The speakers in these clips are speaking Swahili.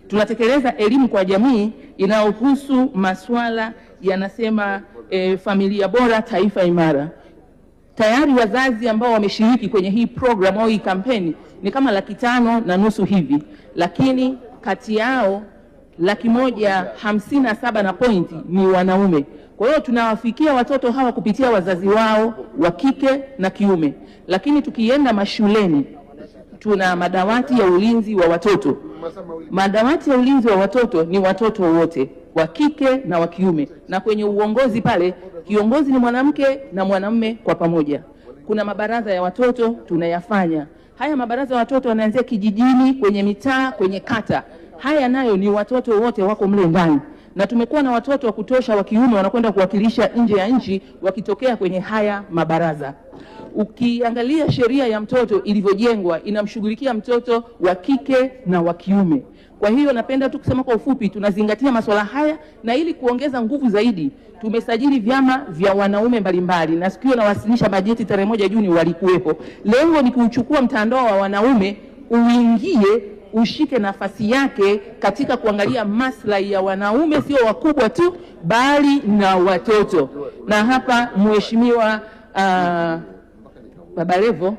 Tunatekeleza elimu kwa jamii inayohusu masuala yanasema familia bora, taifa imara. Tayari wazazi ambao wameshiriki kwenye hii program au hii kampeni ni kama 550,000 hivi, lakini kati yao 157 na pointi ni wanaume. Kwa hiyo tunawafikia watoto hawa kupitia wazazi wao wa kike na kiume. Lakini tukienda mashuleni, tuna madawati ya ulinzi wa watoto. Madawati ya ulinzi wa watoto ni watoto wote, wa kike na wa kiume, na kwenye uongozi pale kiongozi ni mwanamke na mwanamume kwa pamoja. Kuna mabaraza ya watoto tunayafanya. Haya mabaraza ya watoto yanaanzia kijijini, kwenye mitaa, kwenye kata. Haya nayo ni watoto wote wako mle ndani. Na tumekuwa na watoto wa kutosha wa kiume wanakwenda kuwakilisha nje ya nchi wakitokea kwenye haya mabaraza. Ukiangalia sheria ya mtoto ilivyojengwa, inamshughulikia mtoto wa kike na wa kiume. Kwa hiyo napenda tu kusema kwa ufupi, tunazingatia masuala haya, na ili kuongeza nguvu zaidi tumesajili vyama vya wanaume mbalimbali, na sikio nawasilisha bajeti tarehe 1 Juni walikuwepo. Lengo ni kuchukua mtandao wa wanaume uingie, ushike nafasi yake katika kuangalia maslahi ya wanaume, sio wakubwa tu bali na watoto. Na hapa Mheshimiwa Baba Levo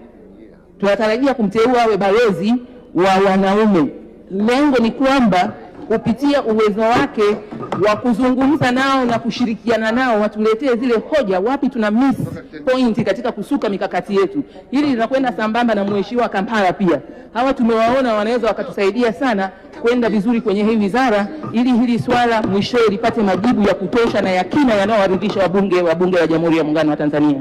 tunatarajia kumteua awe balozi wa wanaume. Lengo ni kwamba kupitia uwezo wake wa kuzungumza nao na kushirikiana nao watuletee zile hoja, wapi tuna miss point katika kusuka mikakati yetu. Hili linakwenda sambamba na Mheshimiwa Kampala pia. Hawa tumewaona wanaweza wakatusaidia sana kwenda vizuri kwenye hii wizara, ili hili swala mwishowe lipate majibu ya kutosha na ya kina yanayowaridhisha wabunge wa Jamhuri ya Muungano wa Tanzania.